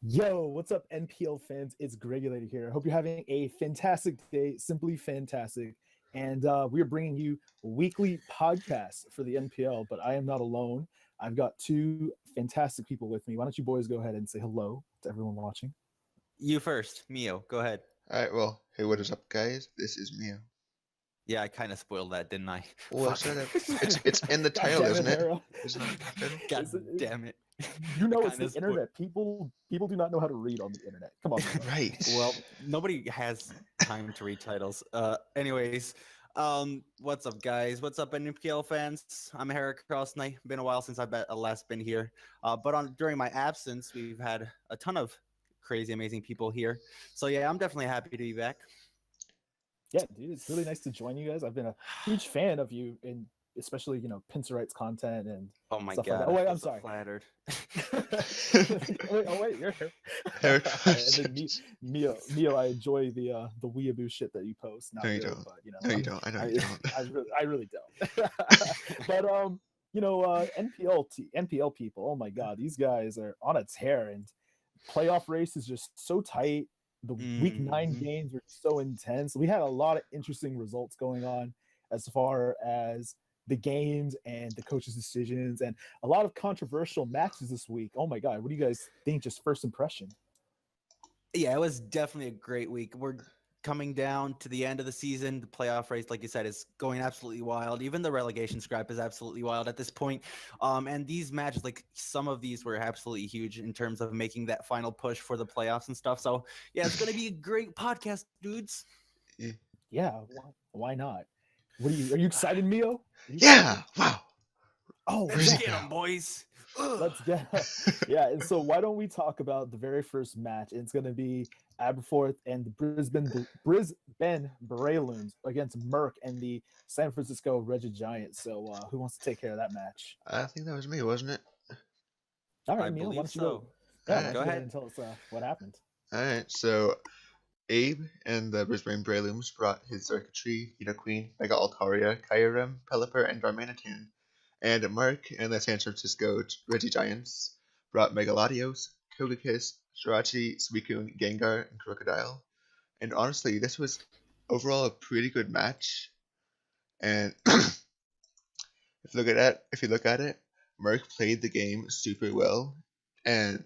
Yo, what's up, NPL fans? It's Gregulator here. I hope you're having a fantastic day, simply fantastic. And we are bringing you a weekly podcast for the NPL, but I am not alone. I've got two fantastic people with me. Why don't you boys go ahead and say hello to everyone watching? You first, Mio. Go ahead. Alright, well, hey, what is up, guys? This is Mio. Yeah, I kind of spoiled that, didn't I? Well, Fuck. shut up. It's in the God title, damn it, isn't it? Hera. Isn't it in the title? God damn it. You I know it's kind the of spoiled. internet. People do not know how to read on the internet. Come on, bro. Right. Well, nobody has time to read titles. Anyways, what's up, guys? What's up, NPL fans? I'm Hera Crossnight. Been a while since I've last been here. But during my absence, we've had a ton of crazy, amazing people here. So yeah, I'm definitely happy to be back. Yeah, dude, it's really nice to join you guys. I've been a huge fan of you, and especially Pincer content and Oh my stuff like that. god, Oh I wait, feel I'm so sorry. flattered. oh wait, you're here. Hair And then Mio, I enjoy the weeaboo shit that you post. Not No, you really, don't. but No, you don't. I know I, you don't. I really don't. but NPL people. Oh my god, these guys are on a tear, and playoff race is just so tight. The week nine Mhm. games were so intense. We had a lot of interesting results going on as far as the games and the coaches' decisions, and a lot of controversial matches this week. Oh my god, what do you guys think? Just first impression. Yeah, it was definitely a great week. We're coming down to the end of the season. The playoff race, like you said, is going absolutely wild. Even the relegation scrap is absolutely wild at this point. And these matches, like some of these were absolutely huge in terms of making that final push for the playoffs and stuff. So yeah, it's gonna be a great podcast, dudes. Yeah. Yeah, why not? Are you excited, Mio? Are you excited? Yeah. Wow. Oh Let's Crazy yeah, get them, crowd. boys. Ugh. let's get yeah. And so why don't we talk about the very first match? It's going to be Aberforth and the Brisbane Brayloons against Merck and the San Francisco Regid Giants. So who wants to take care of that match? I think that was me, wasn't it? All I right, Mio, why believe don't you go? so. Yeah, why Alright. don't Go you go ahead ahead. and tell us what happened? Alright, so Abe and the Brisbane Braylooms brought his circuitry, Hina Queen, Mega Altaria, Kyurem, Pelipper, and Darmanitan. And Mark and the San Francisco Reggie Giants brought Megalodios, Kogakis, Shirachi, Suicune, Gengar, and Crocodile. And honestly, this was overall a pretty good match. And if you look at it, Merc played the game super well. And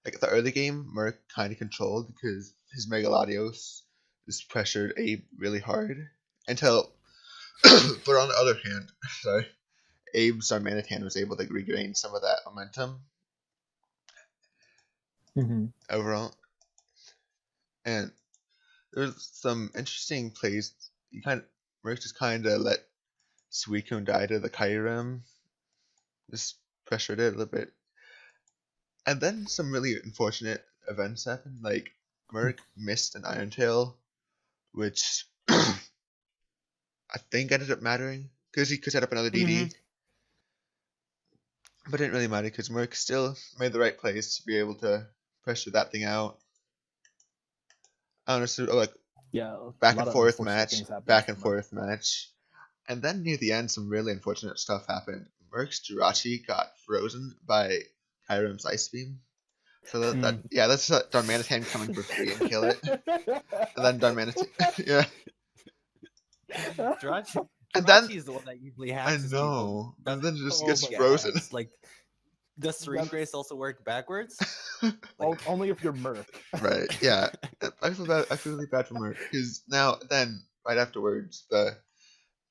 like the early game, Merc kind of controlled because his Megalodios just pressured Abe really hard until. But on the other hand, sorry, Abe's Darmanitan was able to regain some of that momentum Mm-hmm. overall. And there's some interesting plays. Merc just kind of let Suicune die to the Kyurem, just pressured it a little bit. And then some really unfortunate events happened. Like Merc missed an Iron Tail, which I think ended up mattering because he could set up another Mm-hmm. DD, but it didn't really matter because Merc still made the right plays to be able to pressure that thing out. Honestly, like Yeah, a back lot and of forth unfortunate match, things happened back for and Merck. forth match, and then near the end, some really unfortunate stuff happened. Merc's Jirachi got frozen by Kyurem's Ice Beam. So Mm. yeah, let's let Darmanitan come in for free and kill it. And then Darmanitan, yeah. Jirachi, And then Jirachi is the one that usually I hacks his people. know, and Doesn't then it just Oh gets my get god, frozen. hacks. Like, does Serene that's Grace also work backwards? Like, only if you're Merc. Right? Yeah. I feel bad. I feel really bad for Merc because now, then, right afterwards, the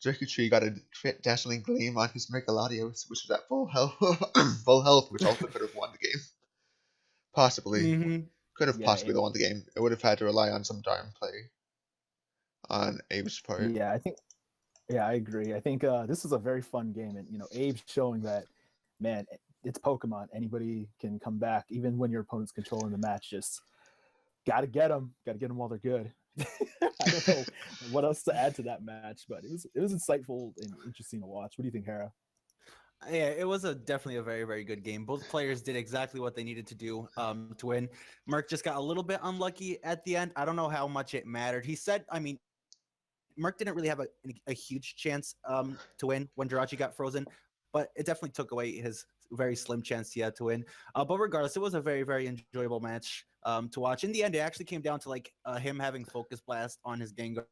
Tree got a dazzling gleam on his Megalodios, which was at full health, full health, which also could have won the game. Possibly, mm-hmm. could have Yeah, possibly won the game. It would have had to rely on some darn play on Abe's part. yeah, I think yeah, I agree. I think this is a very fun game, and Abe's showing that, man, it's Pokemon. Anybody can come back, even when your opponent's controlling the match. Just gotta get them while they're good. I don't know what else to add to that match, but it was insightful and interesting to watch. What do you think, Hera? Yeah, it was definitely a very, very good game. Both players did exactly what they needed to do to win. Merc just got a little bit unlucky at the end. I don't know how much it mattered. He said, I mean, Merc didn't really have a huge chance to win when Jirachi got frozen, but it definitely took away his very slim chance he had to win. But regardless, it was a very, very enjoyable match to watch. In the end, it actually came down to like him having Focus Blast on his Gengar.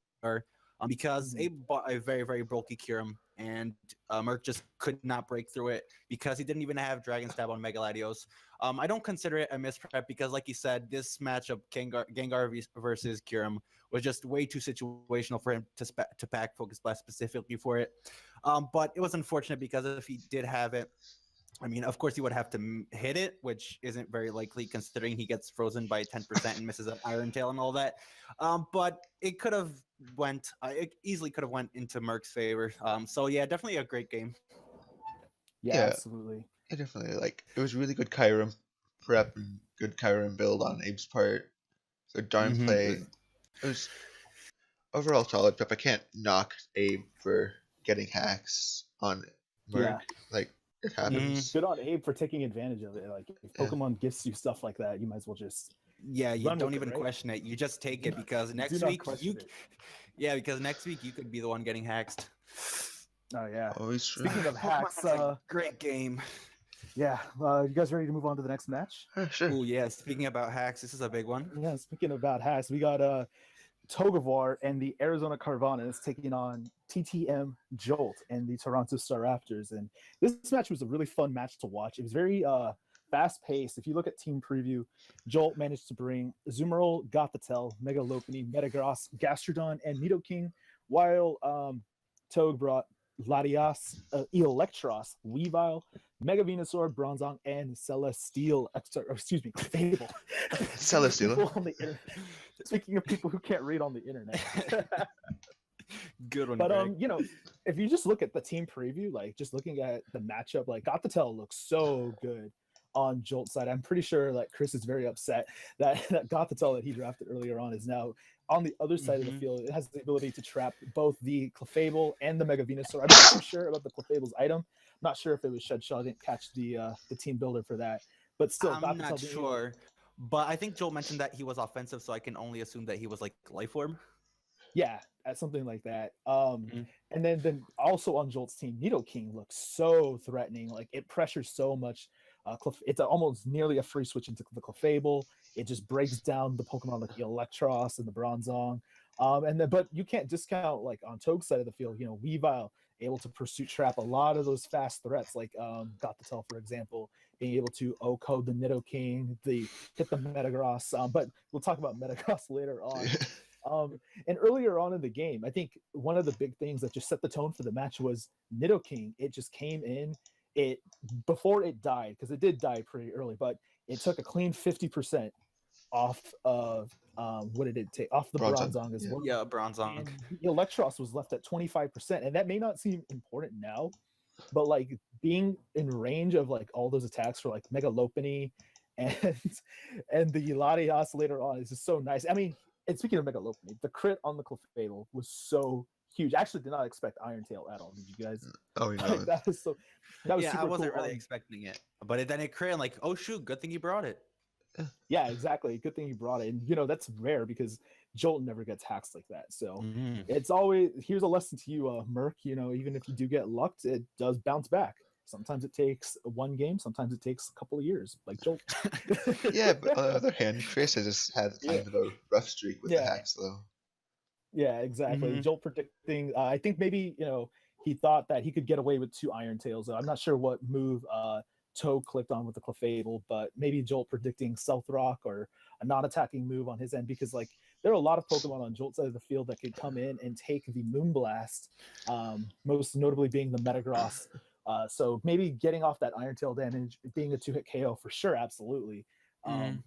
Because Abe bought a very, very bulky Kyurem, and Merc just could not break through it because he didn't even have Dragon Stab on Mega Latios. I don't consider it a misprep because, like you said, this matchup, Gengar versus Kyurem, was just way too situational for him to pack Focus Blast specifically for it. But it was unfortunate because if he did have it, I mean, of course, he would have to hit it, which isn't very likely considering he gets frozen by 10% and misses an Iron Tail and all that. But it could have it easily could have went into Merc's favor. So yeah, definitely a great game. Yeah, absolutely. Yeah, definitely. Like, it was really good Kyurem prep and good Kyurem build on Abe's part. So darn play. It was overall solid prep. I can't knock Abe for getting hacks on Merc. Yeah. Like, it happens. Good on Abe for taking advantage of it. Like, if Pokemon gifts you stuff like that, you might as well just you don't even question it. You just take it because next week because next week you could be the one getting hacked. Oh yeah. Always true. Speaking of hacks, great game. Yeah, you guys ready to move on to the next match? Sure. Oh yeah. Speaking about hacks, this is a big one. Yeah. Speaking about hacks, we got Tug of War and the Arizona Carvanas taking on TTM Jolt and the Toronto Star Raptors. And this match was a really fun match to watch. It was very fast-paced. If you look at team preview, Jolt managed to bring Azumarill, Gothitelle, Mega Lopunny, Metagross, Gastrodon, and Nidoking, while Tog brought Latias, Electros, Weavile, Mega Venusaur, Bronzong, and Celesteal. Fable. Celesteal. Speaking of people who can't read on the internet. Good one. But if you just look at the team preview, like just looking at the matchup, like Gothitelle looks so good on Jolt's side. I'm pretty sure like Chris is very upset that Gothitelle that he drafted earlier on is now on the other side of the field. It has the ability to trap both the Clefable and the Mega Venusaur. I'm not too sure about the Clefable's item. I'm not sure if it was Shed Shell. I didn't catch the team builder for that. But still, I'm not sure. But I think Joel mentioned that he was offensive, so I can only assume that he was like Life Orb. Yeah, something like that. And then also on Jolt's team, Nidoking looks so threatening. Like it pressures so much. It's almost nearly a free switch into the Clefable. It just breaks down the Pokemon like the Electros and the Bronzong. But you can't discount like on Toge's side of the field, Weavile able to pursuit trap a lot of those fast threats, like Gothitelle, for example, being able to O-code the Nidoking, hit the Metagross. But we'll talk about Metagross later on. And earlier on in the game, I think one of the big things that just set the tone for the match was Nidoking. It just came in. Before it died, because it did die pretty early, but it took a clean 50% off of what did it take? Off the Bronzong as well. Yeah, Bronzong. And the Electros was left at 25%, and that may not seem important now, but like being in range of like all those attacks for like Mega Lopunny and the Latias later on is just so nice. I mean, and speaking of Mega Lopunny, the crit on the Clefable was so huge. I actually did not expect Iron Tail at all. Did you guys? Oh, yeah. Like, that was I wasn't cool. really expecting it, but then it crit. I'm like, oh shoot, good thing you brought it. Yeah, exactly. Good thing you brought it. And that's rare because Jolt never gets hacks like that. So it's always, here's a lesson to you, Merc. Even if you do get lucked, it does bounce back. Sometimes it takes one game, sometimes it takes a couple of years, like Jolt. Yeah, but on the other hand, Chris has just had kind of a rough streak with the hacks, though. Yeah, exactly. Jolt predicting, I think maybe, he thought that he could get away with 2 Iron Tails. I'm not sure what move Toe clicked on with the Clefable, but maybe Jolt predicting Stealth Rock or a non-attacking move on his end, because like there are a lot of Pokemon on Jolt's side of the field that could come in and take the Moonblast, most notably being the Metagross. So maybe getting off that Iron Tail damage, being a 2-hit KO for sure, absolutely.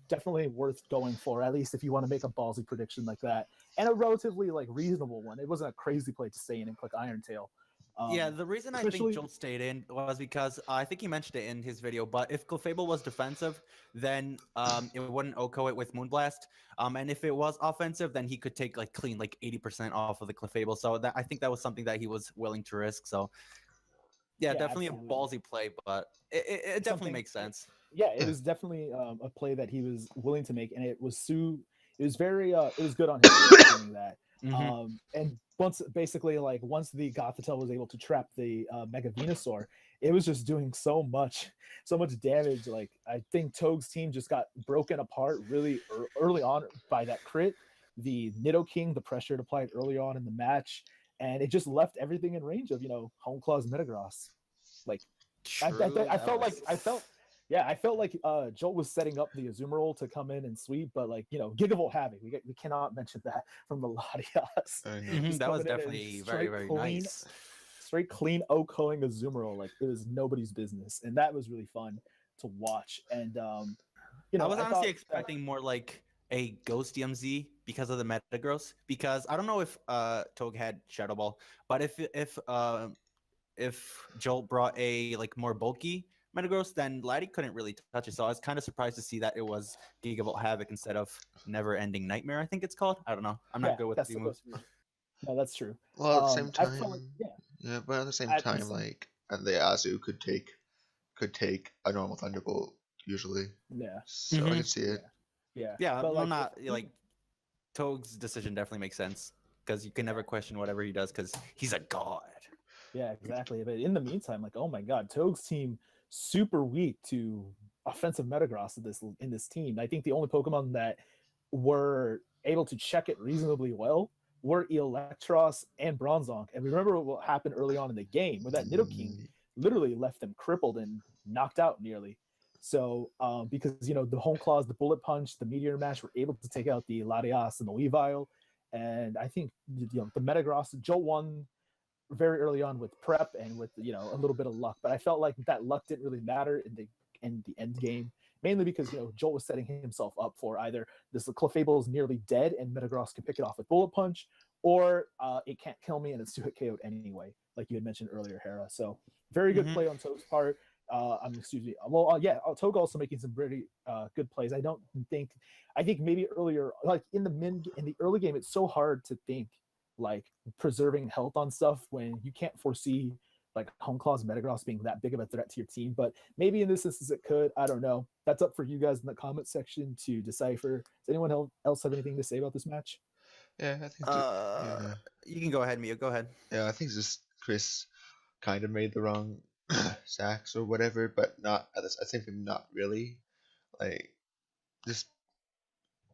Definitely worth going for, at least if you want to make a ballsy prediction like that, and a relatively like reasonable one. It wasn't a crazy play to stay in and click Iron Tail. The reason I think Jolt stayed in was because I think he mentioned it in his video, but if Clefable was defensive, then it wouldn't OHKO it with Moonblast. And if it was offensive, then he could take like clean like 80% off of the Clefable. So I think that was something that he was willing to risk. So yeah, definitely absolutely. A ballsy play, but it definitely makes sense. Yeah, it was definitely a play that he was willing to make, and it was very it was good on him doing that. And once the Gothitelle was able to trap the Mega Venusaur, it was just doing so much damage. Like I think Toge's team just got broken apart really early on by that crit, the Nidoking, the pressure it applied early on in the match, and it just left everything in range of Home Claw's Metagross. Like I felt like Jolt was setting up the Azumarill to come in and sweep, but Gigavolt Havoc, we cannot mention that from the Latias. I know. That was definitely very, very nice. Straight clean Okoing Azumarill, like it was nobody's business, and that was really fun to watch. And I was honestly expecting more like a Ghost DMZ because of the Metagross, because I don't know if Toge had Shadow Ball, but if Jolt brought a more bulky Metagross, then Laddie couldn't really touch it. So I was kind of surprised to see that it was Gigavolt Havoc instead of Never Ending Nightmare, I think it's called. I don't know. I'm not good with the moves. No, that's true. Well, at the same time, but at the same time, the Azu could take a normal Thunderbolt usually. Yeah. So I can see it. Yeah. But I'm not Toge's decision definitely makes sense, because you can never question whatever he does because he's a god. Yeah, exactly. But in the meantime, oh my god, Toge's team super weak to offensive Metagross in this team. I think the only Pokemon that were able to check it reasonably well were Electros and Bronzong. And remember what happened early on in the game, where that Nidoking literally left them crippled and knocked out nearly. So because the Home Claws, the Bullet Punch, the Meteor Mash were able to take out the Latias and the Weavile. And I think the Metagross, Jolt won very early on with prep and with a little bit of luck, but I felt like that luck didn't really matter in the end game, mainly because Jolt was setting himself up for either this Clefable is nearly dead and Metagross can pick it off with Bullet Punch, or it can't kill me and it's 2-hit KO'd anyway, like you had mentioned earlier, Hera. So very good play on Toge's part. Toge also making some pretty good plays. I think maybe earlier, like in the early game, it's so hard to think like preserving health on stuff when you can't foresee like Home Claw's Metagross being that big of a threat to your team. But maybe in this instance it could. I don't know. That's up for you guys in the comment section to decipher. Does anyone else have anything to say about this match? Yeah, I think you can go ahead, Mio. Go ahead. Yeah, I think just Chris kind of made the wrong sacks or whatever, but not at the same time, not really. Like, just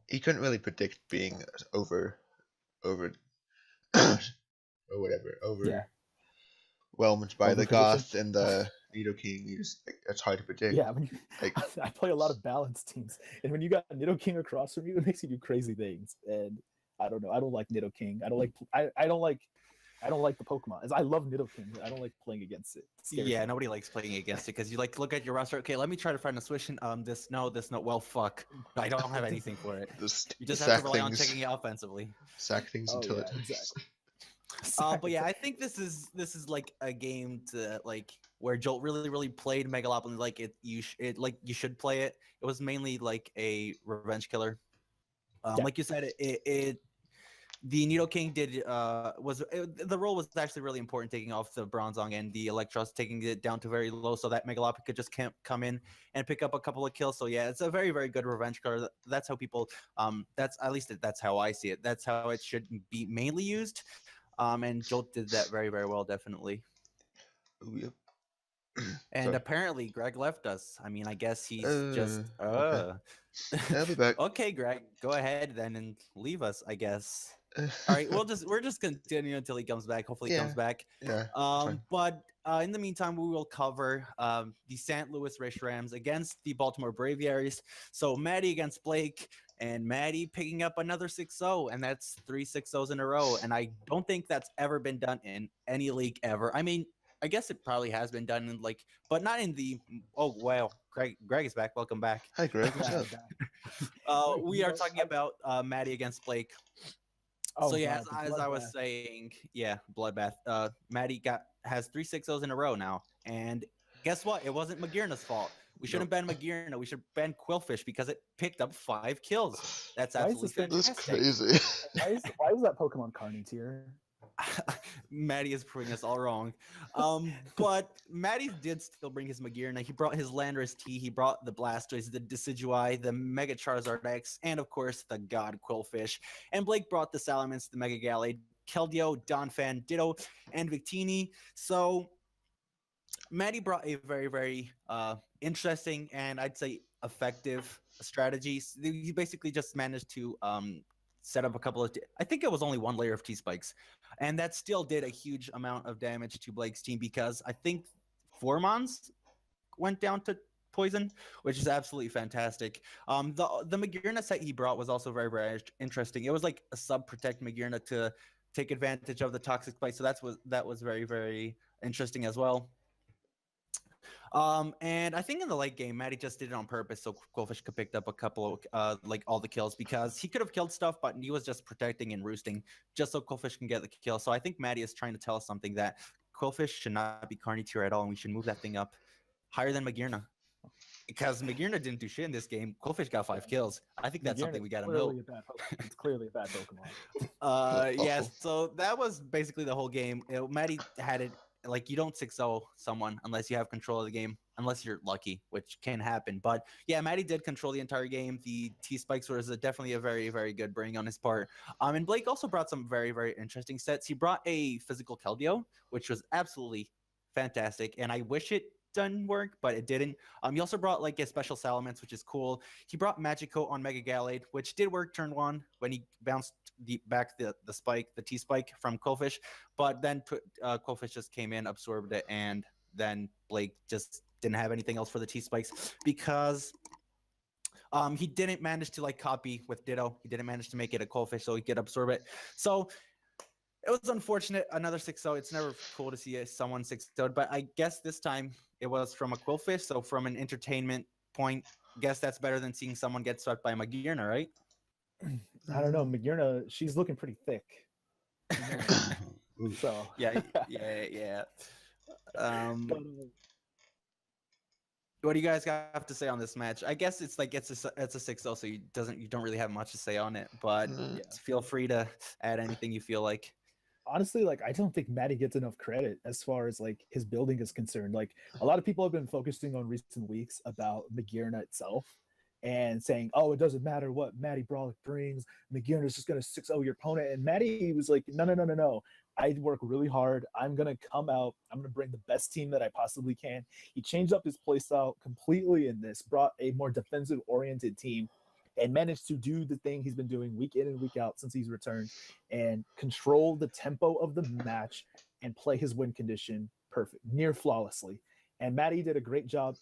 he couldn't really predict being over or whatever overwhelmed by the Goth and the Nidoking. It's hard to predict. Yeah, I play a lot of balanced teams, and when you got Nidoking across from you, it makes you do crazy things. And I don't know. I don't like Nidoking. I don't like the Pokemon. I love Nidoking, but I don't like playing against it. Yeah, nobody likes playing against it because you look at your roster. Okay, let me try to find a switch. This no. Well, fuck. I don't have anything for it. You just have to rely on checking it offensively. Sack things until it. Exactly. But yeah, I think this is like a game to where Jolt really played Megalopolis you should play it. It was mainly like a revenge killer. Like you said, the Nidoking the role was actually really important, taking off the Bronzong and the Electros, taking it down to very low so that Megalopolis could just come in and pick up a couple of kills. So yeah, it's a very, very good revenge card. That's how people that's how I see it. That's how it should be mainly used. And Jolt did that very, very well, definitely. Ooh, yep. And apparently Greg left us. I mean, I guess he's just okay. I'll be back. Okay, Greg, go ahead then and leave us, I guess. All right, we're just continuing until he comes back. Hopefully he comes back. Yeah. But in the meantime, we will cover the St. Louis Race Rams against the Baltimore Braviaries. So Maddie against Blake, and Maddie picking up another 6-0, and that's 3 6-0s in a row. And I don't think that's ever been done in any league ever. I mean, I guess it probably has been done in but not in the. Oh wow, Greg is back. Welcome back. Hi, Greg. What's up? We are talking about Maddie against Blake. Oh, so yeah, as I was saying, yeah, bloodbath. Maddie has 3 6-0s in a row now, and guess what? It wasn't Magirna's fault. We shouldn't ban Magirna. We should ban Quillfish because it picked up 5 kills. That's absolutely fantastic. That's crazy. Why is that Pokemon Carney tier? Maddie is proving us all wrong. But Maddie did still bring his Magirna. He brought his Landorus T. He brought the Blastoise, the Decidueye, the Mega Charizard X, and of course the God Quillfish. And Blake brought the Salamence, the Mega Gallade, Keldeo, Donphan, Ditto, and Victini. So Maddie brought a very, very interesting and I'd say effective strategies. He basically just managed to set up a couple of, I think it was only one layer of T spikes, and that still did a huge amount of damage to Blake's team because I think 4 Mons went down to poison, which is absolutely fantastic. The Magearna set he brought was also very, very interesting. It was like a sub protect Magearna to take advantage of the toxic spike, so that was very, very interesting as well. And I think in the late game, Maddie just did it on purpose so Quillfish could pick up a couple of like all the kills because he could have killed stuff, but he was just protecting and roosting just so Quillfish can get the kill. So I think Maddie is trying to tell us something that Quillfish should not be Carney tier at all, and we should move that thing up higher than Magearna. Because Magearna didn't do shit in this game. Quillfish got 5 kills. I think that's something we got to know. It's clearly a bad Pokemon. Yeah, so that was basically the whole game. Maddie had it like you don't 6-0 someone unless you have control of the game, unless you're lucky, which can happen. But yeah, Maddie did control the entire game. The T spikes was definitely a very, very good bring on his part. And Blake also brought some very, very interesting sets. He brought a physical Keldeo, which was absolutely fantastic, and I wish it done work, but it didn't. He also brought like a special Salamence, which is cool. He brought Magic Coat on Mega Gallade, which did work turn 1 when he bounced the spike, the T spike from Quillfish, but then Quillfish just came in, absorbed it, and then Blake just didn't have anything else for the T spikes because he didn't manage to like copy with Ditto. He didn't manage to make it a Quillfish so he could absorb it. So it was unfortunate. Another 6-0. It's never cool to see someone 6-0, but I guess this time it was from a Quillfish. So from an entertainment point, guess that's better than seeing someone get swept by Magearna, right? I don't know. Magearna, she's looking pretty thick. So yeah. What do you guys have to say on this match? I guess it's like it's a 6-0, so you don't really have much to say on it, but feel free to add anything you feel like. Honestly, like I don't think Maddie gets enough credit as far as like his building is concerned. Like a lot of people have been focusing on recent weeks about Magearna itself and saying, "Oh, it doesn't matter what Maddie Brawlick brings. Magearna's just gonna 6-0 your opponent." And Maddie was like, "No. I work really hard. I'm gonna come out. I'm gonna bring the best team that I possibly can." He changed up his playstyle completely in this, brought a more defensive-oriented team, and managed to do the thing he's been doing week in and week out since he's returned and control the tempo of the match and play his win condition perfect, near flawlessly. And Maddie did a great job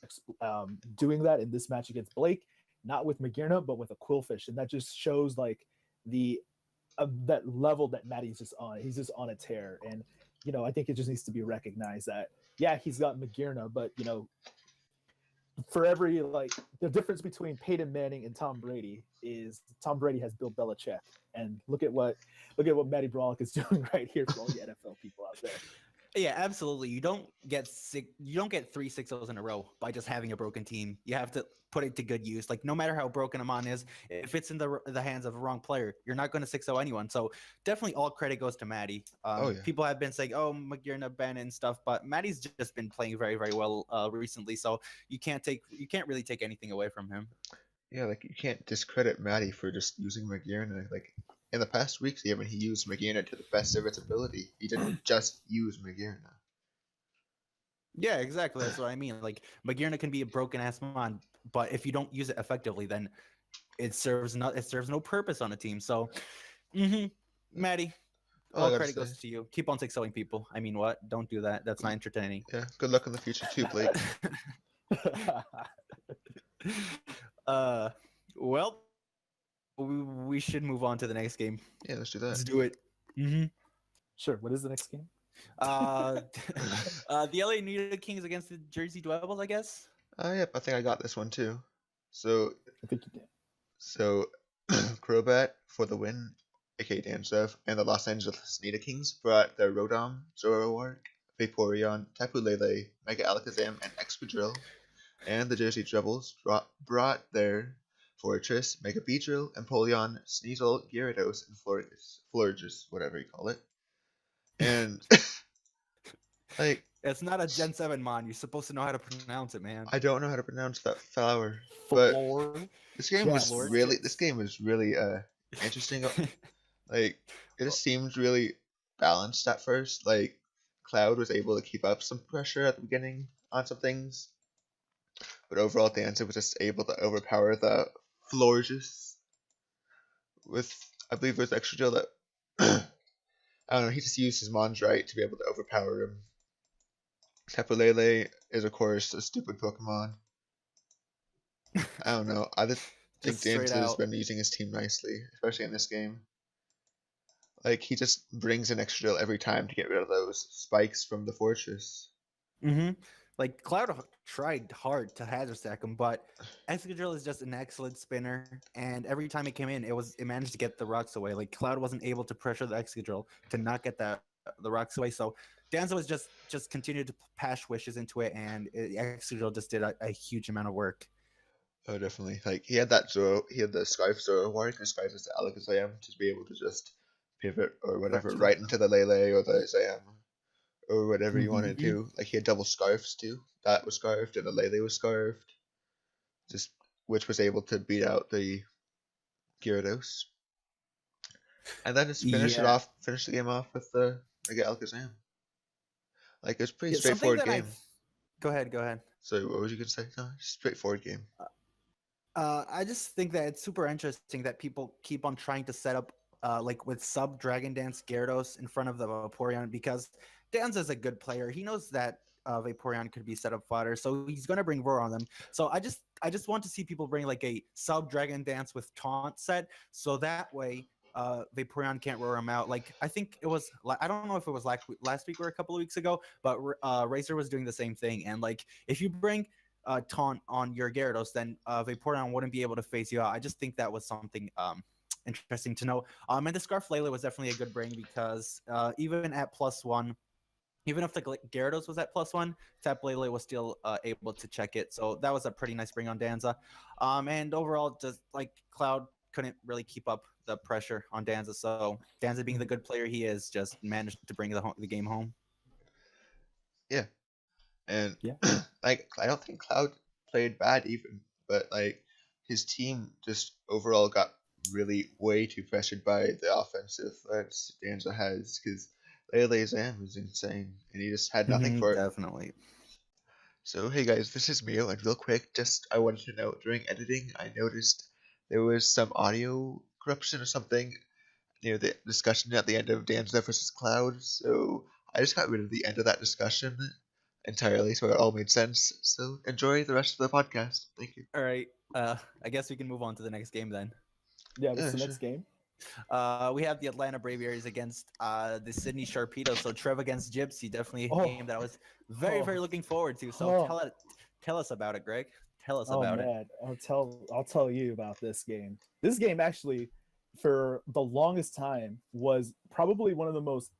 doing that in this match against Blake, not with Magearna, but with a Quillfish. And that just shows like that level that Maddie's just on. He's just on a tear. And, you know, I think it just needs to be recognized that, yeah, he's got Magearna, but, you know, for every like the difference between Peyton Manning and Tom Brady is Tom Brady has Bill Belichick, and look at what Maddie Brawlick is doing right here for all the NFL people out there. Yeah, absolutely. You don't get 3 6-0s in a row by just having a broken team. You have to put it to good use. Like no matter how broken Amon is, if it's in the hands of a wrong player, you're not going to 6-0 anyone. So definitely all credit goes to Maddie. People have been saying, "Oh, Magearna Ben and stuff," but Maddie's just been playing very, very well recently. So you can't really take anything away from him. Yeah, like you can't discredit Maddie for just using Magearna. Like in the past weeks, even he used Magearna to the best of its ability. He didn't just use Magearna. Yeah, exactly. That's what I mean. Like Magearna can be a broken ass mon, but if you don't use it effectively, then it serves no purpose on a team. So, Maddie, all credit goes to you. Keep on 6-0ing people. I mean, what? Don't do that. That's not entertaining. Yeah. Good luck in the future too, Blake. Well, we should move on to the next game. Yeah, let's do that. Let's do it. Sure. What is the next game? The LA New York Kings against the Jersey Devils, I guess. Yep, I think I got this one too. So I think you did. So Crobat for the win, aka Danzev, and the Los Angeles Nidoking brought the Rotom, Zoroark, Vaporeon, Tapu Lele, Mega Alakazam, and Excadrill. And the Jersey Devils brought their Fortress, Mega Beedrill, Empoleon, Sneasel, Gyarados, and Florges, whatever you call it. And like it's not a Gen 7 mon. You're supposed to know how to pronounce it, man. I don't know how to pronounce that flower. But this game was really interesting. Like it just seemed really balanced at first. Like Cloud was able to keep up some pressure at the beginning on some things, but overall Danza was just able to overpower the Florges with, I believe it was extra drill that I don't know, he just used his Mondrite to be able to overpower him. Tapu Lele is of course a stupid Pokemon. I don't know. I just think straight Danza has out. been using his team nicely, especially in this game. Like, he just brings an extra drill every time to get rid of those spikes from the fortress. Mm-hmm. Like Cloud tried hard to hazard stack him, but Excadrill is just an excellent spinner, and every time it came in, it managed to get the rocks away. Like Cloud wasn't able to pressure the Excadrill to not get the rocks away. So Danza was just continued to pass wishes into it, and Excadrill just did a huge amount of work. Oh, definitely. Like, he had that Zoro, he had the Scarf Zoro War disguised as the Alakazam to be able to just pivot or whatever right into the Lele or the Zam or whatever you wanted to. Like, he had double Scarfs too. That was Scarfed and the Lele was Scarfed. Just, which was able to beat out the Gyarados. And then just finish the game off with the Mega Alakazam. Like, it's a pretty straightforward game. Go ahead. So, what was you gonna say? No, straightforward game. I just think that it's super interesting that people keep on trying to set up like with sub Dragon Dance Gyarados in front of the Vaporeon, because Danza's a good player. He knows that Vaporeon could be set up fodder, so he's going to bring Roar on them. So I just want to see people bring like a sub Dragon Dance with Taunt set, so that way Vaporeon can't roar him out. Like I think it was, I don't know if it was last week or a couple of weeks ago, but Razor was doing the same thing. And like if you bring Taunt on your Gyarados, then Vaporeon wouldn't be able to phase you out. I just think that was something interesting to know. And the Scarf Lele was definitely a good bring, because even at +1, even if the Gyarados was at +1, Tapu Lele was still able to check it. So that was a pretty nice bring on Danza. And overall, just like Cloud couldn't really keep up the pressure on Danza. So Danza, being the good player he is, just managed to bring the game home. Yeah. And like, I don't think Cloud played bad even, but like his team just overall got really way too pressured by the offensive threats Danza has, because Lele Zam was insane and he just had nothing for it. Definitely. So hey guys, this is Mio, and real quick, just I wanted to know, during editing I noticed there was some audio corruption or something near the discussion at the end of Danza versus Cloud, so I just got rid of the end of that discussion entirely, so it all made sense. So enjoy the rest of the podcast. Thank you. All right. I guess we can move on to the next game then. Yeah, what's the next game? We have the Atlanta Braviaries against the Sydney Sharpedo. So Trev against Gypsy, definitely a game that I was very looking forward to. So tell us about it, Greg. Tell us about it. I'll tell you about this game. This game actually, for the longest time, was probably one of the most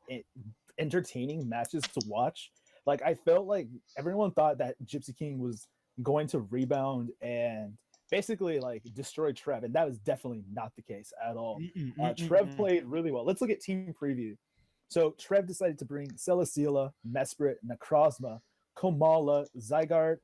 entertaining matches to watch. Like, I felt like everyone thought that Gypsy King was going to rebound and basically like destroy Trev, and that was definitely not the case at all. Trev played really well. Let's look at team preview. So Trev decided to bring Celesteela, Mesprit, Necrozma, Komala, Zygarde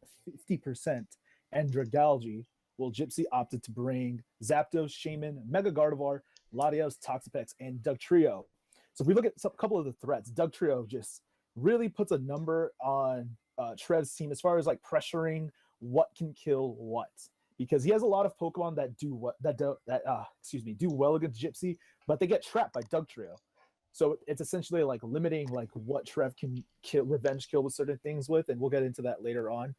50%, and Dragalge, while Gypsy opted to bring Zapdos, Shaman, Mega Gardevoir, Latios, Toxapex, and Dugtrio. So if we look at a couple of the threats, Dugtrio just really puts a number on Trev's team as far as like pressuring what can kill what, because he has a lot of Pokemon that do well against Gypsy, but they get trapped by Dugtrio. So it's essentially like limiting like what Trev can revenge kill with certain things with, and we'll get into that later on.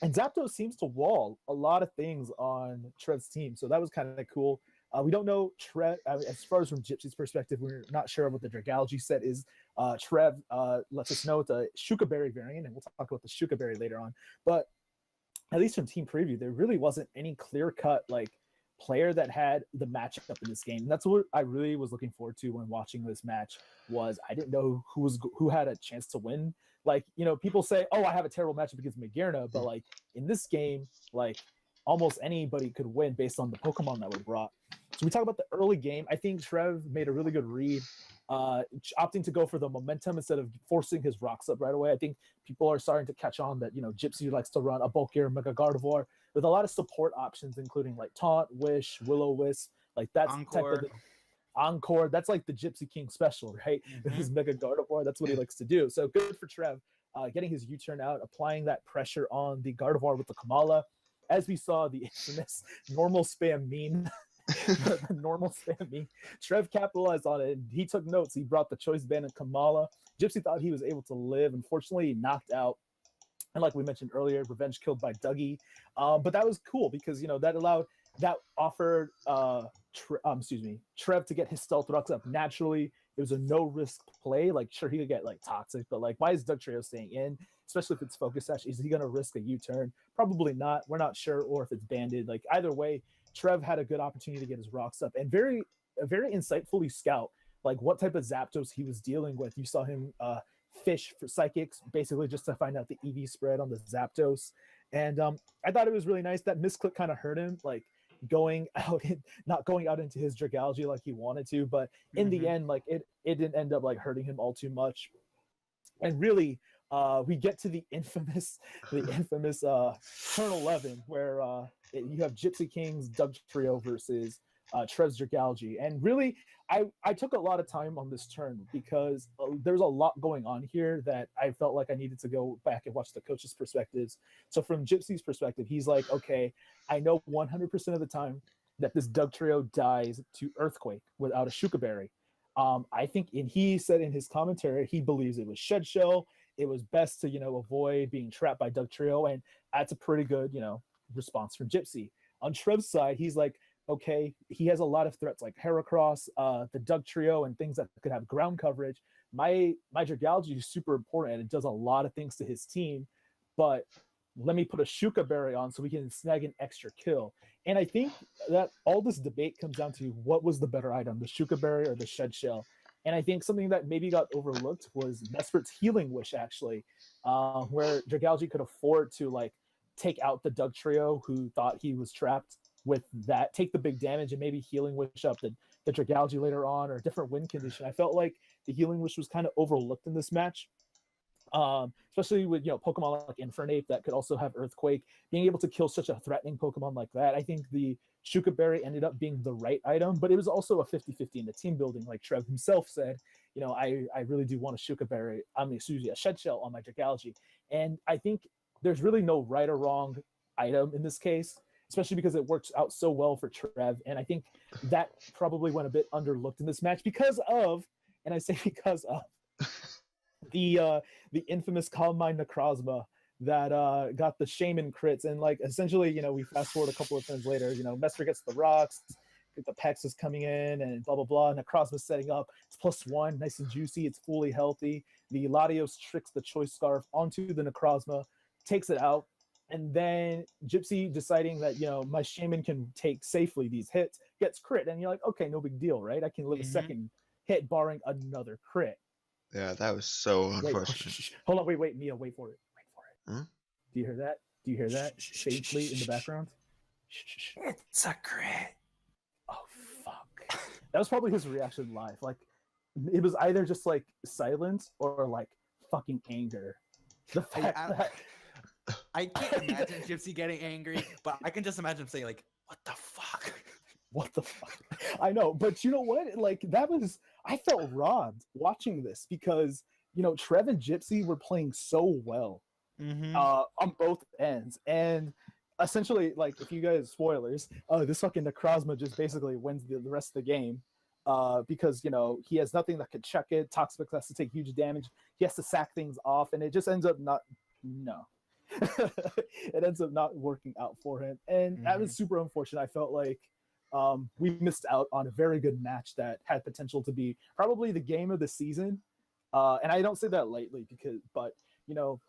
And Zapdos seems to wall a lot of things on Trev's team, so that was kind of cool. We don't know Trev, as far as from Gypsy's perspective, we're not sure what the Dragalge set is. Trev lets us know it's a Shuka Berry variant, and we'll talk about the Shuka Berry later on. But at least from team preview, there really wasn't any clear-cut like player that had the matchup in this game. And that's what I really was looking forward to when watching this match. Was I didn't know who had a chance to win. Like, you know, people say, "Oh, I have a terrible matchup against Magearna," but like in this game, like almost anybody could win based on the Pokemon that were brought. So we talk about the early game. I think Trev made a really good read, opting to go for the momentum instead of forcing his rocks up right away. I think people are starting to catch on that, you know, Gypsy likes to run a bulkier Mega Gardevoir with a lot of support options, including like Taunt, Wish, Will-O-Wisp, like that's Encore. Encore. That's like the Gypsy King special, right? His Mega Gardevoir. That's what he likes to do. So good for Trev, getting his U-turn out, applying that pressure on the Gardevoir with the Kamala. As we saw, the infamous normal spam meme. The normal spam meme. Trev capitalized on it. He took notes. He brought the Choice Band and Kamala. Gypsy thought he was able to live. Unfortunately, he knocked out. And like we mentioned earlier, revenge killed by Dougie. But that was cool because, that offered Trev to get his stealth rocks up naturally. It was a no risk play. Like, sure, he could get like toxic, but like, why is Dugtrio staying in? Especially if it's focus sash, is he going to risk a U-turn? Probably not. We're not sure, or if it's banded. Like, either way, Trev had a good opportunity to get his rocks up and very insightfully scout like what type of Zapdos he was dealing with. You saw him fish for psychics, basically just to find out the EV spread on the Zapdos. And I thought it was really nice. That misclick kind of hurt him, like not going out into his Dragalge like he wanted to, but in the end, like it didn't end up like hurting him all too much. And really, we get to the infamous turn 11 where you have Gypsy King's Dugtrio versus Trev's Dragalge. And really, I took a lot of time on this turn because there's a lot going on here that I felt like I needed to go back and watch the coaches' perspectives. So from Gypsy's perspective, he's like, okay, I know 100% of the time that this Dugtrio dies to Earthquake without a Shuka Berry. I think, and he said in his commentary, he believes it was Shed Shell. It was best to, avoid being trapped by Dugtrio. And that's a pretty good, response from Gypsy. On Trev's side, he's like, okay, he has a lot of threats like Heracross, the Dugtrio, and things that could have ground coverage. My Dragalge is super important, and it does a lot of things to his team, but let me put a Shuka Berry on so we can snag an extra kill. And I think that all this debate comes down to what was the better item, the Shuka Berry or the Shed Shell. And I think something that maybe got overlooked was Mespert's Healing Wish, actually, where Dragalge could afford to like take out the Dugtrio who thought he was trapped with that, take the big damage, and maybe Healing Wish up the Dragalge later on, or a different win condition. I felt like the Healing Wish was kind of overlooked in this match, especially with Pokemon like Infernape that could also have Earthquake. Being able to kill such a threatening Pokemon like that, I think the Shuka Berry ended up being the right item, but it was also a 50-50 in the team building. Like Trev himself said, I really do want a Shuka Berry, a Shed Shell on my Dragalge. And I think there's really no right or wrong item in this case, especially because it works out so well for Trev. And I think that probably went a bit underlooked in this match because of, and I say because of, the infamous Calm Mind Necrozma that got the Shaman crits. And like essentially, we fast forward a couple of turns later, Messer gets the rocks, the Pex is coming in, and blah blah blah. Necrozma's setting up. It's +1, nice and juicy. It's fully healthy. The Latios tricks the Choice Scarf onto the Necrozma, takes it out. And then Gypsy deciding that, my Shaman can take safely these hits, gets crit. And you're like, okay, no big deal, right? I can live a second hit barring another crit. Yeah, that was so unfortunate. Hold on, wait, Mia, wait for it. Hmm? Do you hear that? Do you hear that? Shade Fleet in the background? It's a crit. Oh, fuck. That was probably his reaction live. Like, it was either just like silence or like fucking anger. The fact that... I can't imagine Gypsy getting angry, but I can just imagine him saying like, what the fuck? What the fuck? I know, but you know what? Like I felt robbed watching this because, Trev and Gypsy were playing so well on both ends. And essentially, like, if you guys, spoilers, this fucking Necrozma just basically wins the rest of the game because, he has nothing that could check it. Toxic has to take huge damage. He has to sack things off, and it just ends up it ends up not working out for him, and that was super unfortunate. I felt like we missed out on a very good match that had potential to be probably the game of the season, and I don't say that lightly but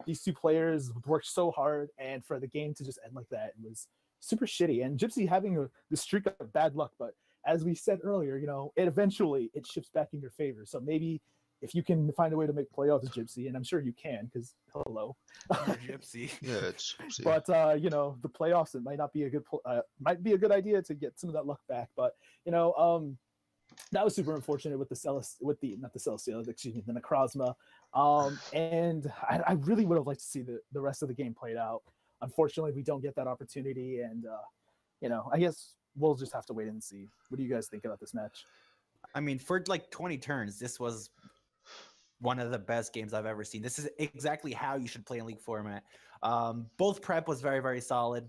these two players worked so hard, and for the game to just end like that was super shitty. And Gypsy having the streak of bad luck, but as we said earlier, it eventually shifts back in your favor. So maybe if you can find a way to make playoffs, Gypsy, and I'm sure you can, because hello, Gypsy. Yeah, it's Gypsy. But the playoffs, it might not be a good idea to get some of that luck back. But that was super unfortunate with the Necrozma. And I really would have liked to see the rest of the game played out. Unfortunately, we don't get that opportunity, and I guess we'll just have to wait and see. What do you guys think about this match? I mean, for like 20 turns, this was one of the best games I've ever seen. This is exactly how you should play in League format. Both prep was very, very solid.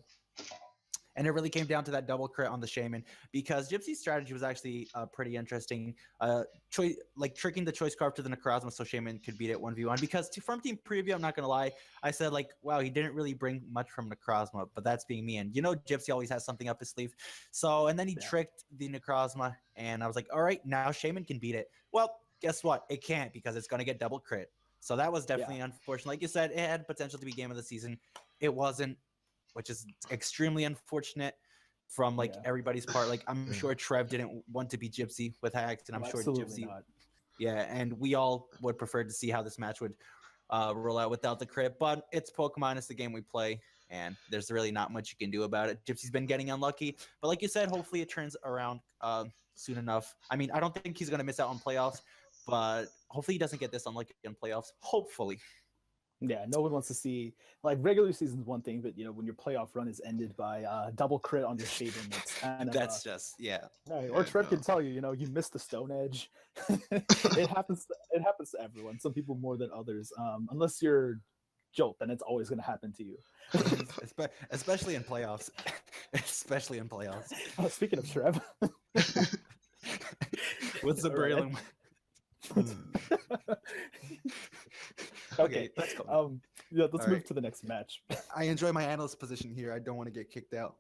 And it really came down to that double crit on the Shaman, because Gypsy's strategy was actually pretty interesting. Like tricking the choice scarf to the Necrozma so Shaman could beat it 1v1. Because from team preview, I'm not going to lie, I said, like, wow, he didn't really bring much from Necrozma, but that's being me. And Gypsy always has something up his sleeve. So, and then he tricked the Necrozma, and I was like, all right, now Shaman can beat it. Well, guess what? It can't, because it's going to get double crit. So that was definitely unfortunate. Like you said, it had potential to be game of the season. It wasn't, which is extremely unfortunate from like everybody's part. Like, I'm sure Trev didn't want to be Gypsy with Hacks, and I'm sure Gypsy not. And we all would prefer to see how this match would roll out without the crit, but it's Pokemon, it's the game we play, and there's really not much you can do about it. Gypsy's been getting unlucky, but like you said, hopefully it turns around soon enough. I mean, I don't think he's going to miss out on playoffs, but hopefully he doesn't get this unlucky in playoffs. Hopefully. Yeah, no one wants to see, like, regular season's one thing, but when your playoff run is ended by double crit on your Shaman, it's kind of that's just Right. Or Trev can tell you, you missed the Stone Edge. It happens. It happens to everyone. Some people more than others. Unless you're Jolt, then it's always going to happen to you. Especially in playoffs. Especially in playoffs. Oh, speaking of Trev, what's the Braylon? Okay, let's go. Let's move to the next match. I enjoy my analyst position here. I don't want to get kicked out.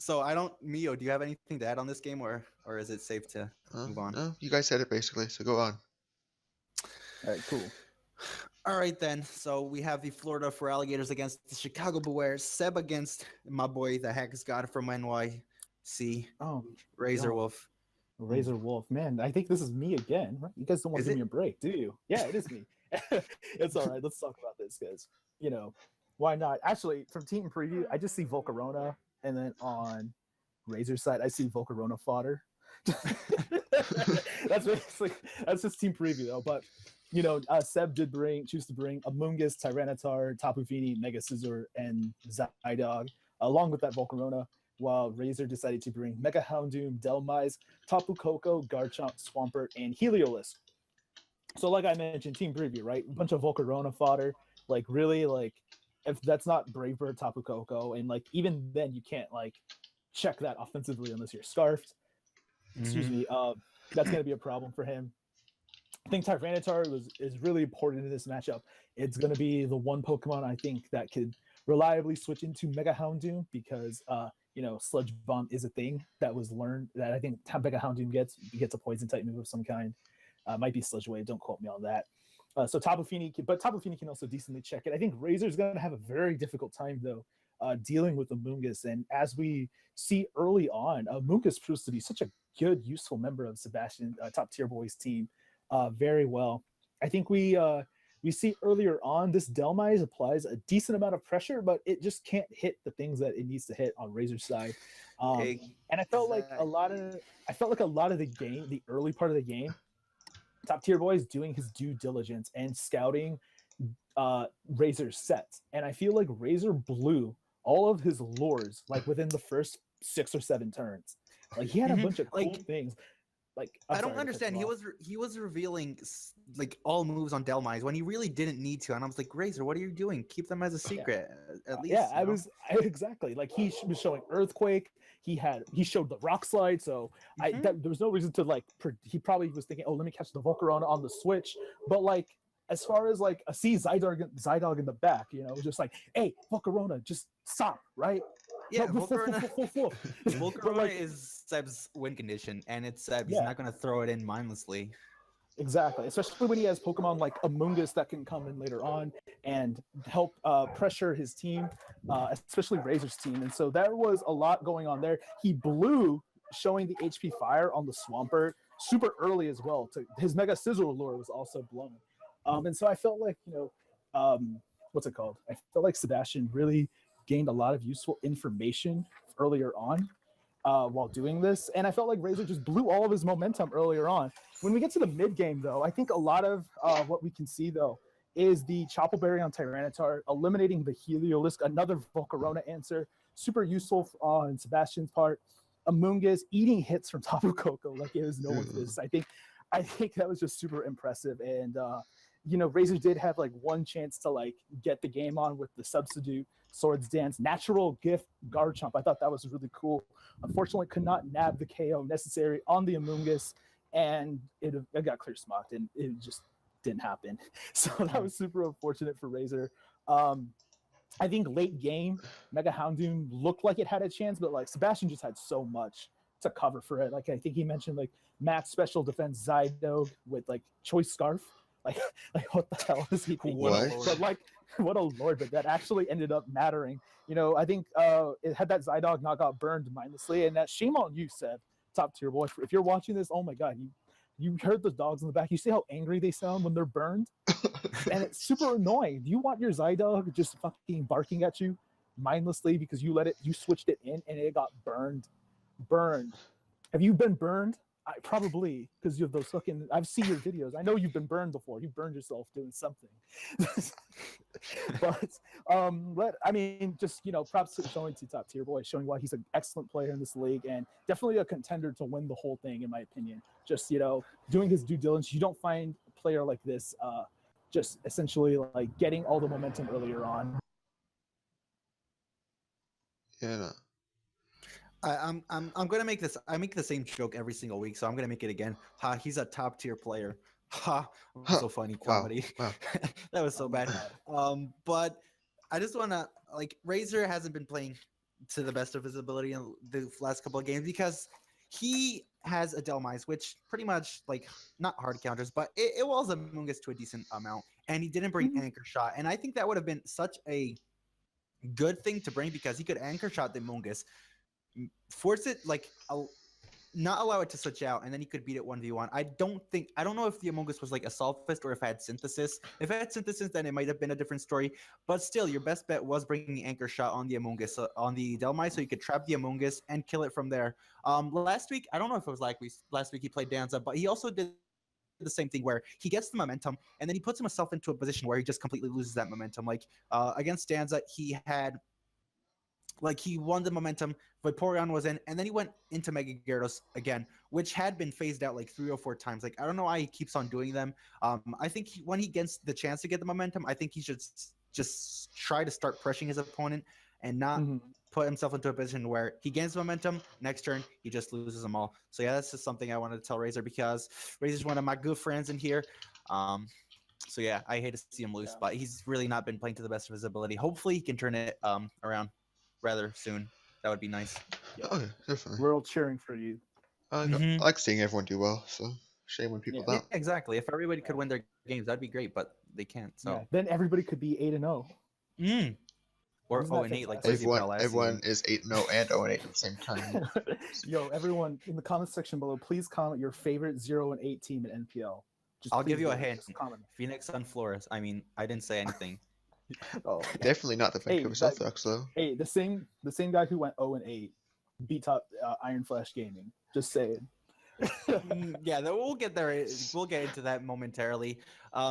So I don't, Mio, do you have anything to add on this game, or is it safe to move on? No, you guys said it basically, so go on. All right, cool. All right, then. So we have the Florida for Alligators against the Chicago Bears. Seb against my boy, the Hex God from NYC. Razor Wolf. Razor Wolf, man, I think this is me again, right? You guys don't want to give me a break, do you? Yeah, it is me. It's all right. Let's talk about this, guys. Why not? Actually, from team preview, I just see Volcarona, and then on Razor's side, I see Volcarona fodder. That's just team preview, though. But Seb did choose to bring Amoonguss, Tyranitar, Tapu Fini, Mega Scizor, and Zydog, along with that Volcarona, while Razor decided to bring Mega Houndoom, Delmise, Tapu Koko, Garchomp, Swampert, and Heliolisk. So like I mentioned, team preview, right? A bunch of Volcarona fodder. Like, really, like, if that's not Brave Bird, Tapu Koko, and like even then you can't like check that offensively unless you're scarfed. Excuse me. That's going to be a problem for him. I think Tyranitar is really important in this matchup. It's going to be the one Pokemon I think that could reliably switch into Mega Houndoom, because Sludge Bomb is a thing that was learned, that I think Mega Houndoom gets a poison type move of some kind. Might be Sludge Wave, don't quote me on that. So Tapu Fini can also decently check it. I think Razor's going to have a very difficult time though dealing with Amoonguss, and as we see early on, Amoonguss proves to be such a good, useful member of Sebastian Top Tier Boys team very well. I think we see earlier on this Delmise applies a decent amount of pressure, but it just can't hit the things that it needs to hit on Razor's side. And I felt like a lot of the game, the early part of the game, Top Tier Boys doing his due diligence and scouting Razor's sets. And I feel like Razor blew all of his lures like within the first 6 or 7 turns. Like, he had a bunch of cool things. Like, I don't understand. He was revealing like all moves on Delmise when he really didn't need to, and I was like, Razor, what are you doing? Keep them as a secret, at least. Yeah, exactly. Like, he was showing Earthquake. He showed the Rock Slide. So there was no reason to like. He probably was thinking, oh, let me catch the Volcarona on the switch. But like, as far as like a Zydog in the back, just like, hey, Volcarona, just stop, right? Yeah, Volcarona is Seb's win condition, and it's Seb. He's not going to throw it in mindlessly. Exactly, especially when he has Pokemon like Amoonguss that can come in later on and help pressure his team, especially Razor's team. And so there was a lot going on there. He blew showing the HP Fire on the Swampert super early as well. His Mega Scizor lure was also blown. And so I felt like, what's it called? I felt like Sebastian really gained a lot of useful information earlier on while doing this. And I felt like Razor just blew all of his momentum earlier on. When we get to the mid game, though, I think a lot of what we can see, though, is the Chople Berry on Tyranitar, eliminating the Heliolisk, another Volcarona answer, super useful on Sebastian's part. Amoonguss eating hits from Tapu Koko like it was no one's business. I think that was just super impressive. And Razor did have like one chance to like get the game on with the substitute Swords Dance natural gift Garchomp. I thought that was really cool. Unfortunately, could not nab the KO necessary on the Amoonguss, and it got clear smocked, and it just didn't happen. So that was super unfortunate for Razor. I think late game, Mega Houndoom looked like it had a chance, but like Sebastian just had so much to cover for it. Like I think he mentioned like max special defense Zydo with like choice scarf. Like what the hell is he thinking? What? But like what a lord, but that actually ended up mattering. I think it had that Zydog not got burned mindlessly, and that shame on you, Seb, top tier boy. If you're watching this, oh my god, you heard the dogs in the back. You see how angry they sound when they're burned? And it's super annoying. Do you want your Zydog just fucking barking at you mindlessly because you switched it in and it got burned? Have you been burned? Probably, because you have those fucking. I've seen your videos. I know you've been burned before. You burned yourself doing something. But just props to showing to top tier boy, showing why he's an excellent player in this league and definitely a contender to win the whole thing, in my opinion. Just doing his due diligence. You don't find a player like this just essentially like getting all the momentum earlier on. Yeah. No. I'm gonna make this. I make the same joke every single week, so I'm gonna make it again. Ha! He's a top tier player. Ha! So funny comedy. Wow. That was so bad. But I just wanna Razor hasn't been playing to the best of his ability in the last couple of games because he has a Delmise, which pretty much not hard counters, but it walls Amoonguss to a decent amount, and he didn't bring Anchor Shot, and I think that would have been such a good thing to bring because he could Anchor Shot the Amoonguss. Force it not allow it to switch out, and then he could beat it 1v1. I don't know if the Amoonguss was like Assault Fist or if it had Synthesis. If it had Synthesis, then it might have been a different story. But still, your best bet was bringing the Anchor Shot on the Amoonguss, on the Delmise, so you could trap the Amoonguss and kill it from there. Last week, I don't know if it was last week he played Danza, but he also did the same thing where he gets the momentum and then he puts himself into a position where he just completely loses that momentum. Against Danza, he had he won the momentum, Vaporeon was in, and then he went into Mega Gyarados again, which had been phased out 3 or 4 times. I don't know why he keeps on doing them. I think when he gets the chance to get the momentum, I think he should just try to start pressuring his opponent and not put himself into a position where he gains momentum, next turn, he just loses them all. So yeah, that's just something I wanted to tell Razor because Razor's one of my good friends in here. So yeah, I hate to see him lose, but he's really not been playing to the best of his ability. Hopefully he can turn it around rather soon. That would be nice. Yeah. Okay, definitely. We're all cheering for you. I like seeing everyone do well, so shame when people don't. Yeah, exactly. If everybody could win their games, that'd be great, but they can't. So then everybody could be 8-0. Or Isn't 0-8 like everyone is 8-0 and 0-8 at the same time. Yo, everyone in the comment section below, please comment your favorite 0-8 team in NPL. I'll give you a hint. Phoenix Sunflores. I mean, I didn't say anything. Oh, definitely not the Vancouver Southdogs, though. Hey, the same guy who went 0-8 beat up Iron Flash Gaming. Just saying. Yeah, we'll get there. We'll get into that momentarily.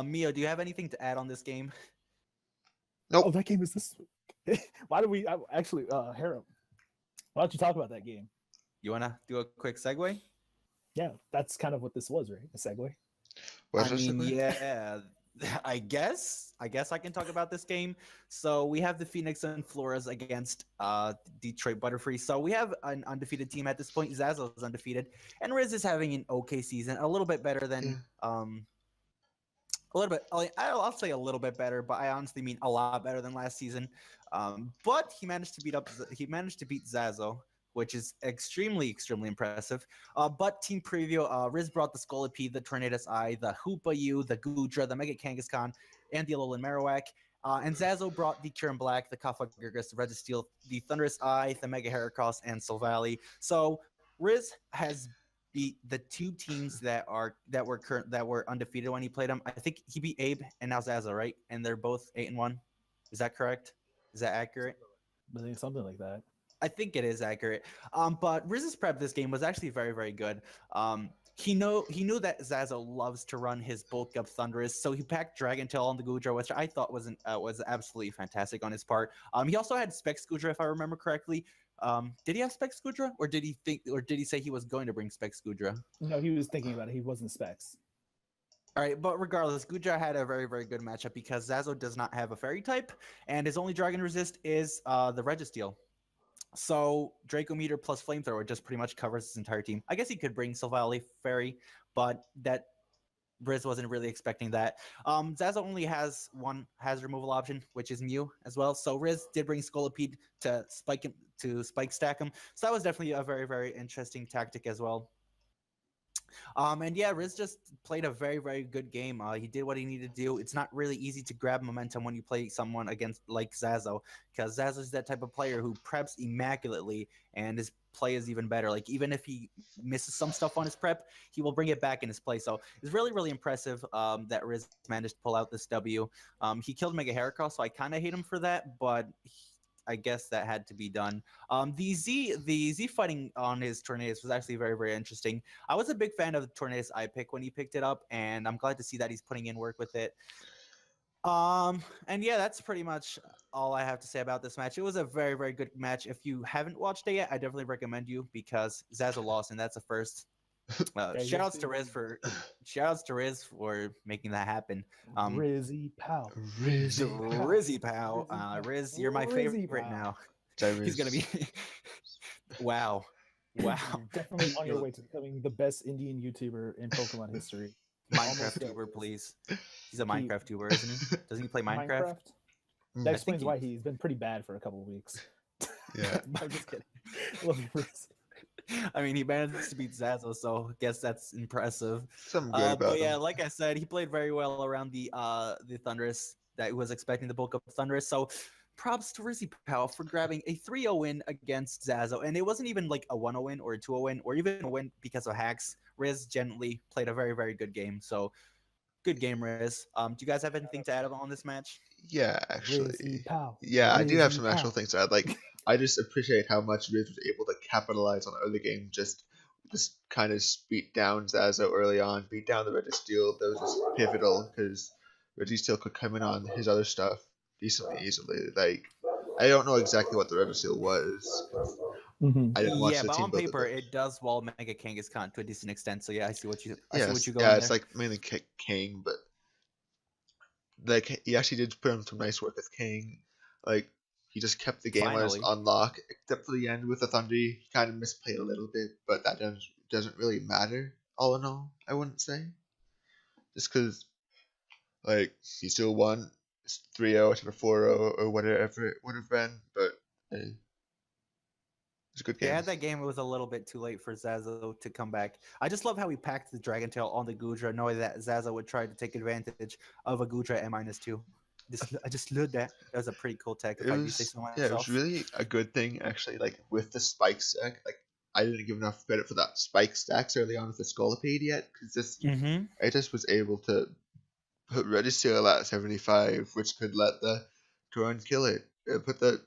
Mio, do you have anything to add on this game? Nope. Oh, that game is this week. Why do we actually, Hera? Why don't you talk about that game? You wanna do a quick segue? Yeah, that's kind of what this was, right? A segue. Yeah. I guess I can talk about this game. So we have the Phoenix Sunflores against Detroit Butterfree. So we have an undefeated team at this point. Zazzle is undefeated, and Riz is having an okay season, a little bit better than a little bit. I'll say a little bit better, but I honestly mean a lot better than last season. But he managed to beat Zazzle, which is extremely impressive. But team preview, Riz brought the Scolipede, the Tornadus Eye, the Hoopa U, the Goodra, the Mega Kangaskhan, and the Alolan Marowak. And Zazzle brought the Kieran Black, the Kafagurgus, the Registeel, the Thunderous Eye, the Mega Heracross, and Silvally. So Riz has beat the 2 teams that were undefeated when he played them. I think he beat Abe and now Zazzle, right? And they're both 8-1. Is that correct? Is that accurate? I think something like that. I think it is accurate. But Riz's prep this game was actually very, very good. He knew that Zazzle loves to run his bulk up Thunderous, so he packed Dragon Tail on the Goodra, which I thought was absolutely fantastic on his part. He also had Specs Goodra, if I remember correctly. Did he have Specs Gudra, or did he say he was going to bring Specs Gudra? No, he was thinking about it. He wasn't Specs. All right, but regardless, Gudra had a very, very good matchup because Zazo does not have a fairy type, and his only dragon resist is the Registeel. So Draco Meter plus Flamethrower just pretty much covers his entire team. I guess he could bring Silvally Fairy, but that Riz wasn't really expecting that. Zazo only has one hazard removal option, which is Mew as well. So Riz did bring Scolipede to spike stack him. So that was definitely a very, very interesting tactic as well. And yeah, Riz just played a very, very good game. He did what he needed to do. It's not really easy to grab momentum when you play someone against like Zazo, because Zazo's that type of player who preps immaculately, and his play is even better. Like, even if he misses some stuff on his prep, he will bring it back in his play. So it's really, really impressive that Riz managed to pull out this W. He killed Mega Heracross, so I kind of hate him for that, but I guess that had to be done. The Z fighting on his Tornadus was actually very, very interesting. I was a big fan of the Tornadus I pick when he picked it up, and I'm glad to see that he's putting in work with it. And yeah, that's pretty much all I have to say about this match. It was a very, very good match. If you haven't watched it yet, I definitely recommend you, because Zazo lost, and that's a first. Shoutouts to Riz for making that happen. Rizzy Pow. Rizzy Pow. Riz, you're my favorite now. He's gonna be wow. You're definitely on your way to becoming the best Indian YouTuber in Pokemon history. Minecraft tuber, please. He's a Minecraft tuber, isn't he? Doesn't he play Minecraft? That explains why he's been pretty bad for a couple of weeks. Yeah. No, I'm just kidding. Love you, Riz. I mean, he managed to beat Zazo, so I guess that's impressive. Something good about but yeah, him. like I said, he played very well around the Thunderous that he was expecting to bulk up Thunderous. So props to Rizzy Pow for grabbing a 3-0 win against Zazo. And it wasn't even like a 1-0 win or a 2-0 win or even a win because of hacks. Riz gently played a very, very good game. So good game, Riz. Do you guys have anything to add on this match? Yeah, actually. Rizzy Pow. Yeah, I do have Rizzy some Pow. actual things to add. Like, I just appreciate how much Riz was able to capitalize on the early game. Just kind of beat down Zazo early on, beat down the Registeel. That was just pivotal, because Registeel could come in on his other stuff decently easily. Like, I don't know exactly what the Registeel was. Mm-hmm. I didn't watch Yeah, the but team on build paper, it. it does wall Mega Kangaskhan to a decent extent. So yeah, I see what you Yeah, going it's there. like mainly King, but like he actually did put in some nice work with King. Like, he just kept the game Finally. on lock, except for the end with the Thunder. He kind of misplayed a little bit, but that doesn't really matter. All in all, I wouldn't say. Just because, like, he still won 3-0 instead of 4-0 or whatever it would have been, but hey, it's a good They game. had that game. It was a little bit too late for Zazo to come back. I just love how he packed the Dragon Tail on the Gudra, knowing that Zazo would try to take advantage of a Gudra at -2. I just loved that. That was a pretty cool tech, if I do say so myself. Yeah, it was really a good thing, actually, like, with the spike stack. Like, I didn't give enough credit for that spike stacks early on with the Scolipede yet, because I just was able to put Registeel at 75, which could let the Turan kill it. Put the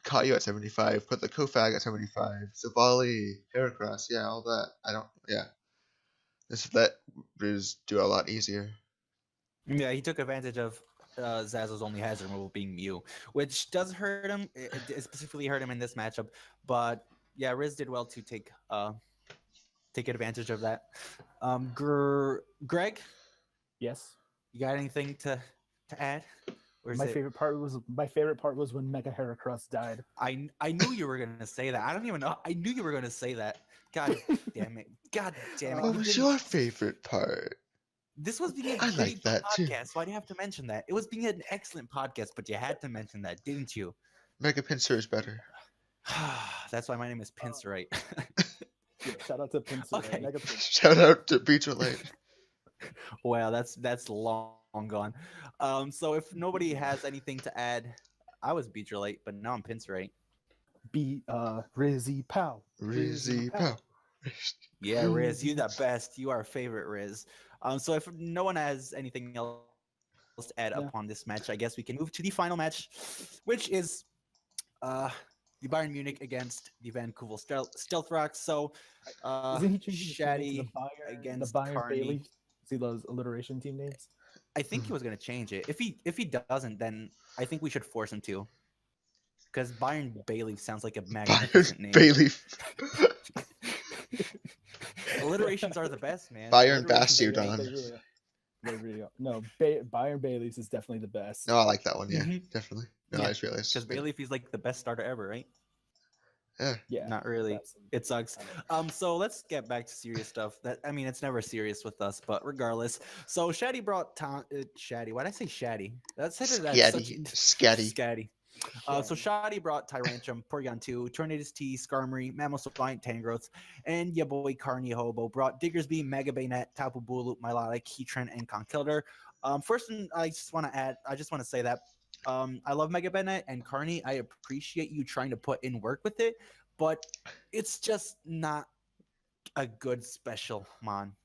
Caillou at 75, put the Kofag at 75, Savali, Heracross, yeah, all that. This let Riz do a lot easier. Yeah, he took advantage of Zazo's only hazard removal being Mew, which does hurt him. It specifically hurt him in this matchup. But yeah, Riz did well to take advantage of that. Greg, Yes. you got anything to add? Or is My it... favorite part was when Mega Heracross died. I knew you were gonna say that. I don't even know. I knew you were gonna say that. God damn it. God damn it. What was your favorite part? This was being a I great like that too. podcast. Why do you have to mention that? It was being an excellent podcast, but you had to mention that, didn't you? Mega Pinsir is better. That's why my name is Pincerite. Yeah, shout out to Pinsir. Okay. Mega Pinsir. Shout out to Beach Lane. Well, that's long gone. So if nobody has anything to add, I was Beach Relate, but now I'm Pincerite. Rizzy Pow. Rizzy Pow. Yeah, Riz, you the best. You are our favorite, Riz. So if no one has anything else to add upon this match, I guess we can move to the final match, which is the Bayern Munich against the Vancouver Stealth Rocks. So Isn't he changing his name Shaddy to the Bayern, against the Bayern Carney. Bailey? See those alliteration team names? I think he was going to change it. If he doesn't, then I think we should force him to. Because Byron Bayleaf sounds like a Byron magnificent name. Bayleaf. Alliterations are the best, man. Byron Alliterations are Bastudon. They really are. They really are. No, Byron Bailey's is definitely the best. No, I like that one. Yeah, Mhm. definitely. No, Yeah, I just realized. because Bayleaf is like the best starter ever, right? Yeah. Yeah, Not really. absolutely. It sucks. I know. So let's get back to serious stuff. It's never serious with us, but regardless. So Shaddy brought Shaddy. Why'd I say Shaddy? That's such Scatty. Scatty. Scatty. So Shadi brought Tyrantrum, Porygon 2, Tornadus T, Skarmory, Mamoswine, Tangrowth, and your boy Carney Hobo brought Diggersby, Mega Bayonet, Tapu Bulu, Milotic, Heatran, and Conkeldurr. First, I just want to say that I love Mega Bayonet and Carney. I appreciate you trying to put in work with it, but it's just not a good special mon.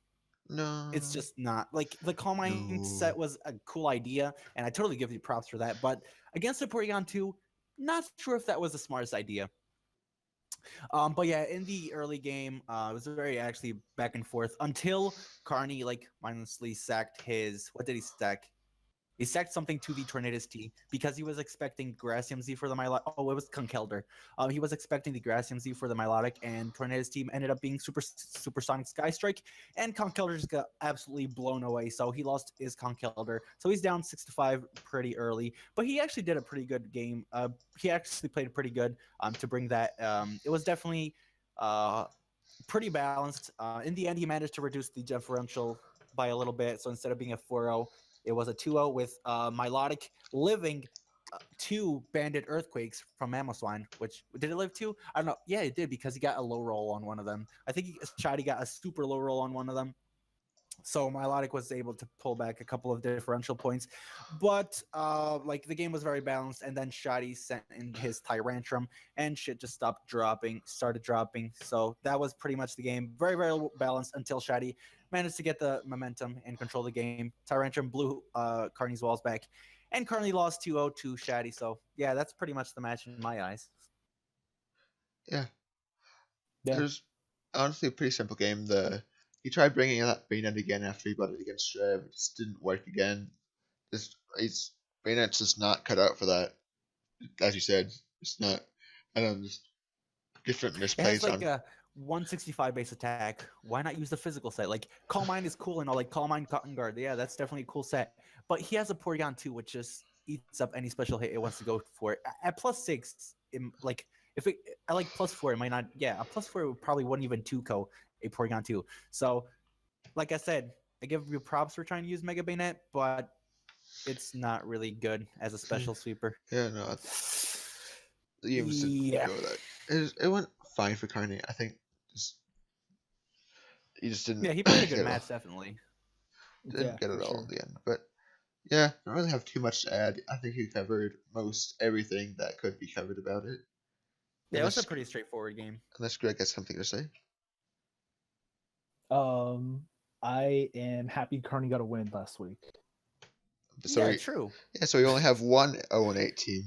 No. It's just not like the Calm Mind set was a cool idea, and I totally give you props for that. But against the Porygon 2, not sure if that was the smartest idea. But yeah, in the early game, it was very actually back and forth until Carney like mindlessly sacked his. What did he sack? He sacked something to the Tornadus T because he was expecting Grassium Z for the Milotic. Oh, it was Conkeldurr. He was expecting the Grassium Z for the Milotic, and Tornadus team ended up being Supersonic Sky Strike, and Conkeldurr just got absolutely blown away. So he lost his Conkeldurr. So he's down 6-5 pretty early, but he actually did a pretty good game. He actually played pretty good to bring that. It was definitely pretty balanced. In the end, he managed to reduce the differential by a little bit. So instead of being a 4-0, it was a 2-0 with Milotic living 2 banded earthquakes from Mamoswine, which did it live 2? I don't know. Yeah, it did because he got a low roll on one of them. I think Shadi got a super low roll on one of them. So Milotic was able to pull back a couple of differential points, but like the game was very balanced. And then Shadi sent in his Tyrantrum, and shit just started dropping. So that was pretty much the game. Very, very balanced until Shadi managed to get the momentum and control the game. Tyrantrum blew Carney's walls back, and Carney lost 2-0 to Shadi. So yeah, that's pretty much the match in my eyes. Yeah. Yeah. It was honestly a pretty simple game. He tried bringing that Bayonet again after he got it against Trev. It just didn't work again. Bayonet's just not cut out for that. As you said, it's not. I don't know, just different It has misplays like on. a 165 base attack. Why not use the physical set? Like Calm Mind is cool and all. Like Calm Mind, Cotton Guard. Yeah, that's definitely a cool set. But he has a Porygon 2, which just eats up any special hit it wants to go for. At +6, like if it I like +4, it might not. Yeah, a +4 probably wouldn't even 2-ko a Porygon 2. So, like I said, I give you props for trying to use Mega Bayonet, but it's not really good as a special sweeper. Yeah, no, the game just didn't go with that. It went fine for Carney. I think he just didn't. Yeah, he played a get good it all. match, definitely. Didn't get it for all sure. in the end, but yeah, don't really have too much to add. I think he covered most everything that could be covered about it. Yeah, it was a Unless- pretty straightforward game. Unless Greg has something to say. I am happy Carney got a win last week. So Yeah, true. so we only have one 0-8 team.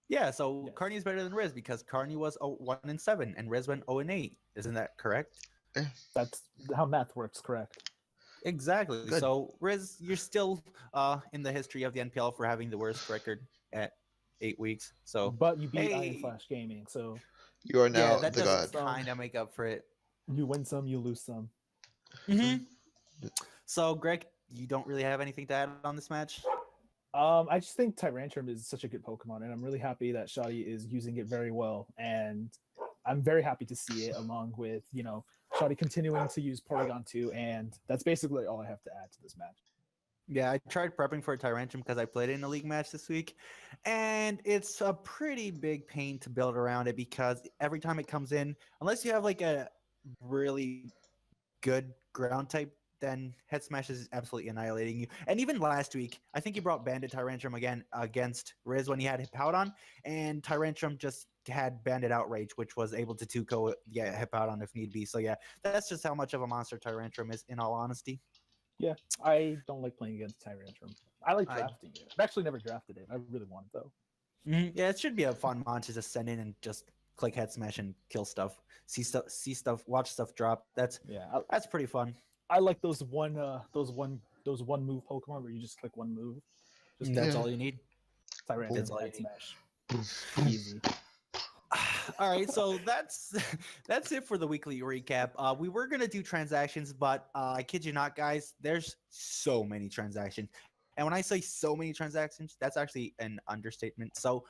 Yeah, so Yes. Carney is better than Riz because Carney was 1-7 and Riz went 0-8. Isn't that correct? That's how math works, correct? Exactly. Good. So Riz, you're still in the history of the NPL for having the worst record at 8 weeks. So But you beat hey. Iron Flash Gaming, so You are now yeah, that the does god. kind of make up for it. you win some, you lose some. Mm-hmm. So Greg, you don't really have anything to add on this match? I just think Tyrantrum is such a good Pokemon, and I'm really happy that Shadi is using it very well. And I'm very happy to see it, along with Shadi continuing to use Porygon 2, and that's basically all I have to add to this match. Yeah, I tried prepping for Tyrantrum because I played it in a league match this week, and it's a pretty big pain to build around it because every time it comes in, unless you have like a really good ground type, then Head Smash is absolutely annihilating you. And even last week, I think he brought Bandit Tyrantrum again against Riz when he had Hippowdon, and Tyrantrum just had Bandit Outrage, which was able to 2-ko Hippowdon if need be. So yeah, that's just how much of a monster Tyrantrum is, in all honesty. Yeah, I don't like playing against Tyrantrum. I like drafting it. I've actually never drafted it. I really want it though. Yeah, it should be a fun mon to just send in and just click Head Smash and kill stuff, see stuff, watch stuff drop. That's pretty fun. I like those one move Pokemon where you just click one move. That's all you need. Tyrantrum That's all you Head need. Smash. Easy. All right, so that's that's it for the weekly recap. We were gonna do transactions, but I kid you not, guys. There's so many transactions, and when I say so many transactions, that's actually an understatement. So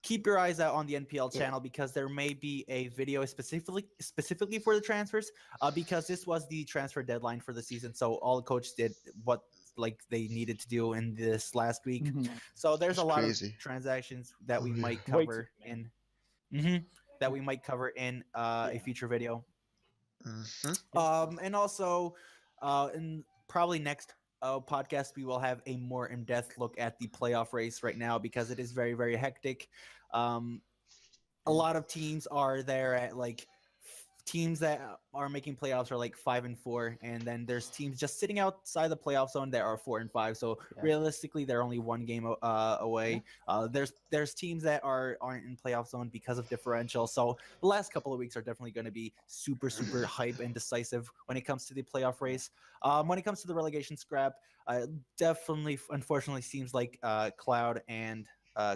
keep your eyes out on the NPL channel because there may be a video specifically for the transfers. Because this was the transfer deadline for the season, so all the coaches did what like they needed to do in this last week. Mhm. So there's That's a lot crazy. of transactions that we Oh, yeah. might Way too cover many. that we might cover in a future video. Mhm. And also, in probably next podcast, we will have a more in-depth look at the playoff race right now because it is very, very hectic. Um, a lot of teams are there at like teams that are making playoffs are like 5-4, and then there's teams just sitting outside the playoff zone that are 4-5. So Yeah. realistically, they're only one game away. There's teams that aren't in playoff zone because of differential. So the last couple of weeks are definitely going to be super hype and decisive when it comes to the playoff race. When it comes to the relegation scrap, definitely unfortunately seems like Cloud and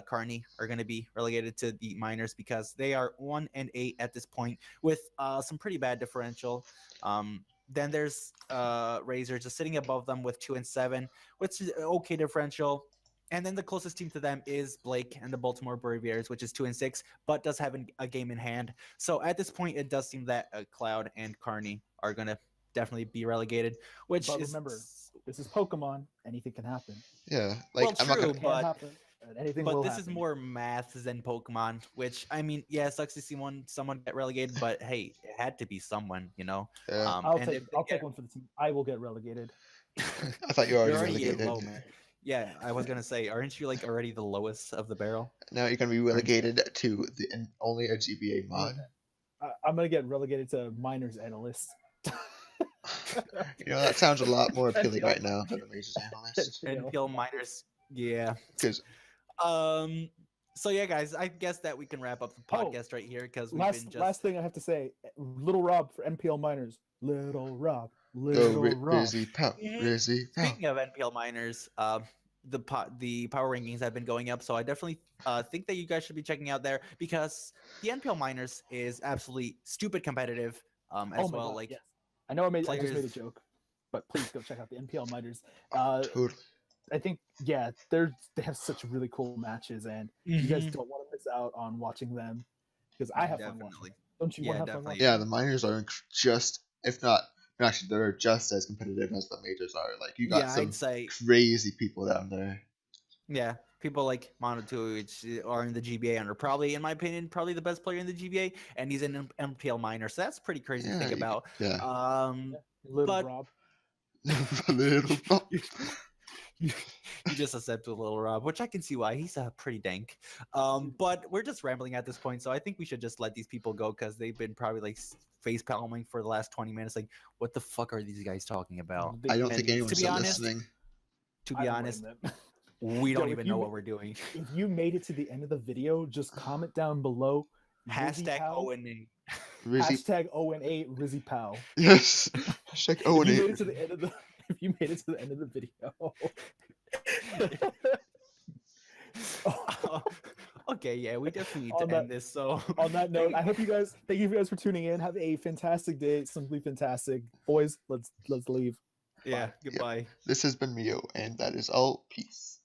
Carney are going to be relegated to the minors because they are 1-8 at this point with some pretty bad differential. Then there's Razor just sitting above them with 2-7, which is okay differential. And then the closest team to them is Blake and the Baltimore Braviers, which is 2-6, but does have a game in hand. So at this point, it does seem that Cloud and Carney are going to definitely be relegated, which But is remember, this is Pokemon. Anything can happen. Yeah, well, like I'm not true, gonna. Can but happen. And anything but will this happen. is more math than Pokemon, which I mean, yeah, it sucks to see someone get relegated, but hey, it had to be someone, you know. Yeah. I'll And take if they I'll get, take one for the team. I will get relegated. I thought you were you're already already relegated. low, man. Yeah, I was gonna say, aren't you like already the lowest of the barrel? Now you're gonna be relegated to only a GBA mod. I'm gonna get relegated to minors analysts. You know, that sounds a lot more appealing right now than the Razors analyst. NPL minors, yeah. Because So yeah, guys, I guess that we can wrap up the podcast right here because we've been just last thing I have to say, Little Rob for NPL minors. Little Rob. go Little Rob. Rizzy Pow, Rizzy Pow. Speaking of NPL minors, the power rankings have been going up, so I definitely think that you guys should be checking out there because the NPL minors is absolutely stupid competitive. As well, God, like yes. I know I just made a players- joke, but please go check out the NPL minors. Totally. I think they have such really cool matches, and you guys don't want to miss out on watching them because I have fun watching. Don't you want to have fun watching? Yeah, the minors are just, if not, actually, they're just as competitive as the majors are. Like you got some I'd say crazy people down there. yeah, people like Mono2, which are in the GBA and are probably, in my opinion, probably the best player in the GBA, and he's an MPL minor, so that's pretty crazy to think about. Yeah. Little Rob. Little Rob. You just accepted Little Rob, which I can see why. He's pretty dank. But we're just rambling at this point, so I think we should just let these people go because they've been probably like face palming for the last 20 minutes. Like, what the fuck are these guys talking about? I don't think And anyone's to be honest, listening. To be honest, them. we don't Yo, even know what we're doing. If you made it to the end of the video, just comment down below. Hashtag O&A. Hashtag O&A Rizzy Pow. Yes. Hashtag O&A. If you made it to the end of the video. Okay, yeah, we definitely need to end this. So on that note, thank you guys for tuning in. Have a fantastic day. Simply fantastic. Boys, let's leave. Yeah, goodbye. This has been Mio, and that is all. Peace.